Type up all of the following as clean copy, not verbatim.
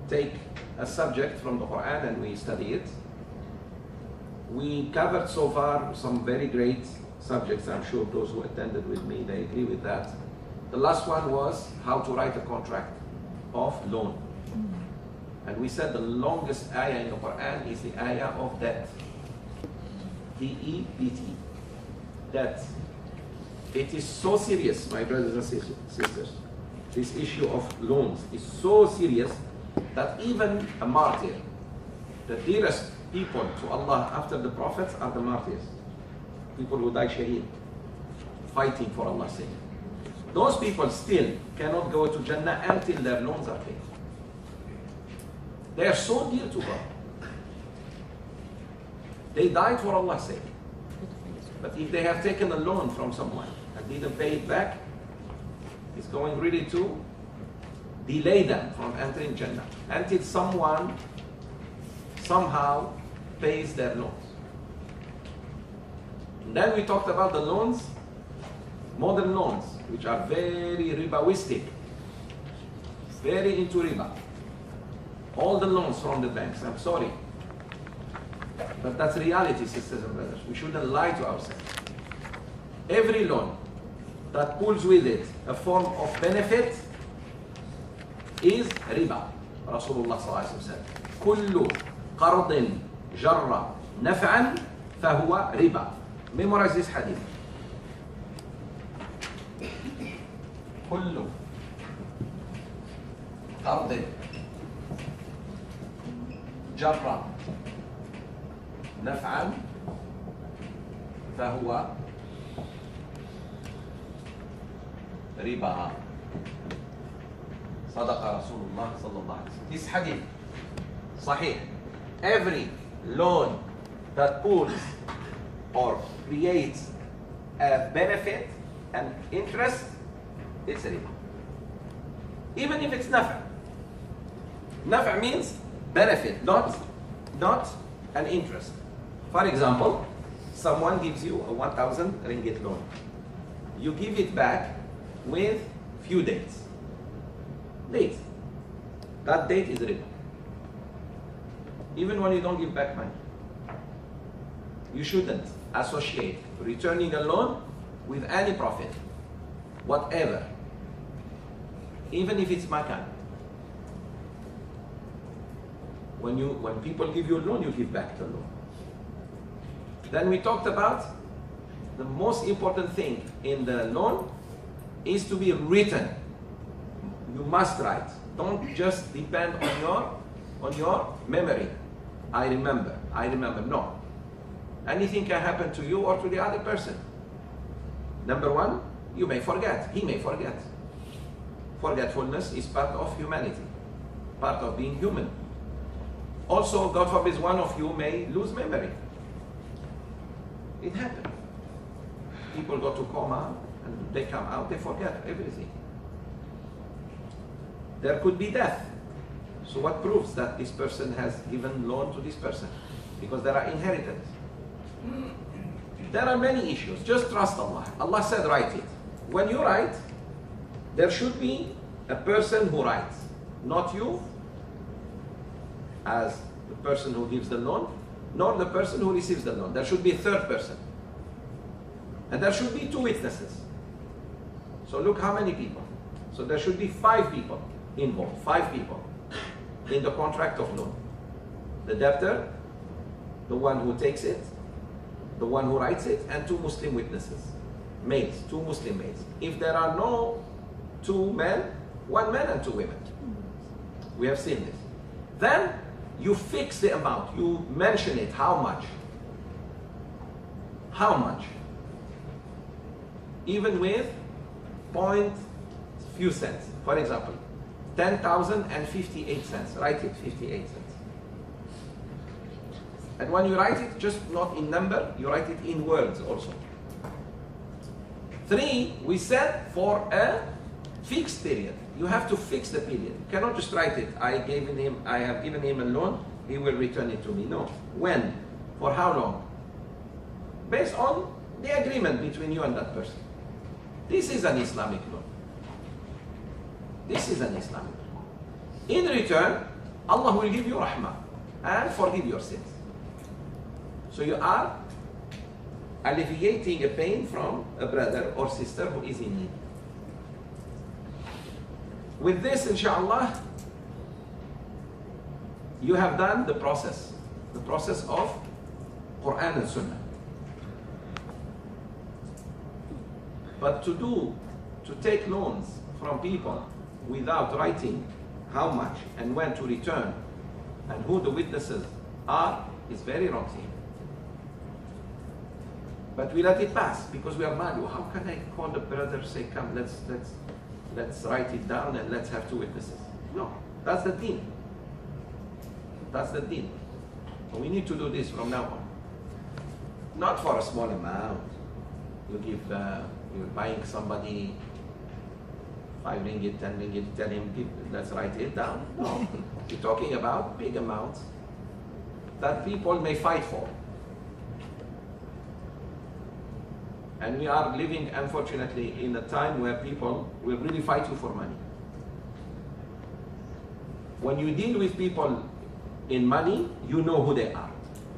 take a subject from the Quran and we study it. We covered so far some very great subjects. I'm sure those who attended with me, they agree with that. The last one was how to write a contract of loan. And we said the longest ayah in the Quran is the ayah of debt. D-E-B-T. Debt. It is so serious, my brothers and sisters. This issue of loans is so serious that even a martyr, the dearest people to Allah after the prophets are the martyrs. People who die shaheed, fighting for Allah's sake. Those people still cannot go to Jannah until their loans are paid. They are so dear to God. They died for Allah's sake. But if they have taken a loan from someone and didn't pay it back, it's going really to delay them from entering Jannah until someone somehow pays their loans. And then we talked about the loans, modern loans, which are very ribawistic, very into riba. All the loans from the banks, I'm sorry. But that's reality, sisters and brothers. We shouldn't lie to ourselves. Every loan that pulls with it a form of benefit is riba. Rasulullah sallallahu alaihi wasallam said, "Kullu qardin jarra naf'an fahuwa riba." Memorize this hadith. Kullu qardin jarra naf'an fahuwa riba. Sadaqa Rasulullah sallallahu alaihi wasallam. This hadith, sahih. Every loan that pulls or creates a benefit and interest, it's riba. Even if it's nafa. Nafa means benefit, not an interest. For example, someone gives you a 1,000 ringgit loan. You give it back with few dates. That date is riba. Even when you don't give back money. You shouldn't associate returning a loan with any profit, whatever. Even if it's makan. When people give you a loan, you give back the loan. Then we talked about the most important thing in the loan is to be written. You must write. Don't just depend on your memory. I remember. No. Anything can happen to you or to the other person. Number one, you may forget. He may forget. Forgetfulness is part of humanity, part of being human. Also, God forbid, one of you may lose memory. It happens. People go to coma and they come out, they forget everything. There could be death. So what proves that this person has given loan to this person? Because there are inheritance. There are many issues. Just trust Allah. Allah said write it. When you write, there should be a person who writes. Not you as the person who gives the loan, nor the person who receives the loan. There should be a third person. And there should be 2 witnesses. So look how many people. So there should be 5 people involved. 5 people in the contract of loan. The debtor, the one who takes it, the one who writes it, and 2 Muslim witnesses. Males, 2 Muslim males. If there are no 2 men, 1 man and 2 women. We have seen this. Then you fix the amount. You mention it. How much? How much? Even with point few cents. For example, 10,058 cents. Write it, 58 cents. And when you write it, just not in number, you write it in words also. 3, we said for a fixed period. You have to fix the period. You cannot just write it. I have given him a loan, he will return it to me. No. When? For how long? Based on the agreement between you and that person. This is an Islamic law. This is an Islamic law. In return, Allah will give you rahmah and forgive your sins. So you are alleviating a pain from a brother or sister who is in need. With this, inshallah, you have done the process of Quran and Sunnah. But to take loans from people without writing how much and when to return and who the witnesses are is very wrong thing. But we let it pass because we are mad. How can I call the brother, say, come, let's write it down and let's have 2 witnesses? No, that's the deen. That's the deen. So we need to do this from now on. Not for a small amount. You give, you're buying somebody 5 ringgit, 10 ringgit, tell him, let's write it down. No, we're talking about big amounts that people may fight for. And we are living, unfortunately, in a time where people will really fight you for money. When you deal with people in money, you know who they are.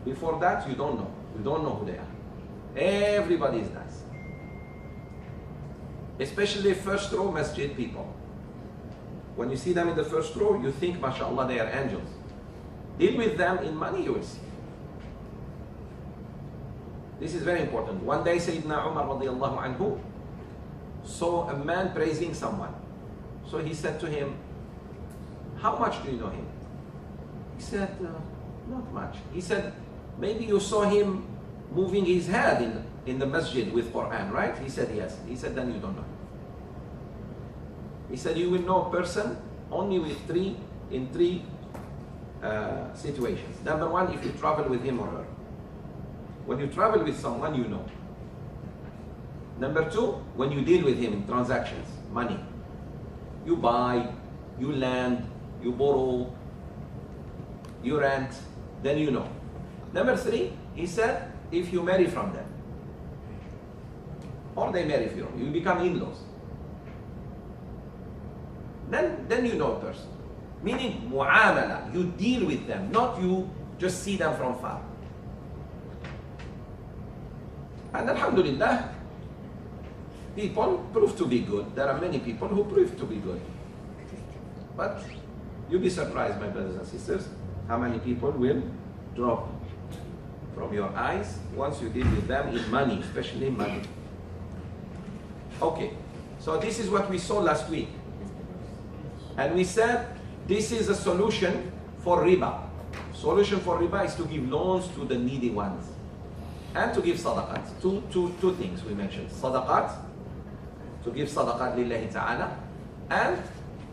Before that, you don't know. You don't know who they are. Everybody is nice. Especially first row masjid people. When you see them in the first row, you think, mashallah, they are angels. Deal with them in money, you will see. This is very important. One day, Sayyidina Umar radiallahu anhu saw a man praising someone. So he said to him, how much do you know him? He said, not much. He said, maybe you saw him moving his head in the masjid with Quran, right? He said, yes. He said, then you don't know. He said, you will know a person only with three situations. Number one, if you travel with him or her. When you travel with someone, you know. Number two, when you deal with him in transactions, money. You buy, you lend, you borrow, you rent, then you know. Number three, he said, if you marry from them, or they marry from you, you become in-laws. Then you know a person. Meaning, mu'amala, you deal with them, not you just see them from far. And alhamdulillah, people prove to be good. There are many people who prove to be good. But you'll be surprised, my brothers and sisters, how many people will drop from your eyes once you deal with them in money, especially money. Okay, so this is what we saw last week. And we said this is a solution for RIBA. Solution for RIBA is to give loans to the needy ones. And to give sadaqat. Two things we mentioned. Sadaqat, to give sadaqat lillahi ta'ala, and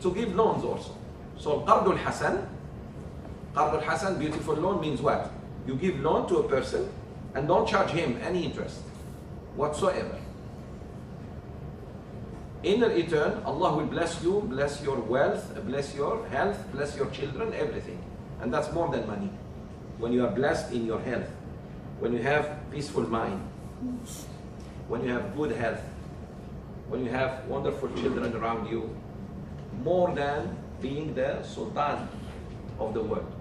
to give loans also. So Qardul Hasan, beautiful loan means what? You give loan to a person and don't charge him any interest whatsoever. In return, Allah will bless you, bless your wealth, bless your health, bless your children, everything. And that's more than money. When you are blessed in your health, when you have peaceful mind, when you have good health, when you have wonderful children around you, more than being the sultan of the world.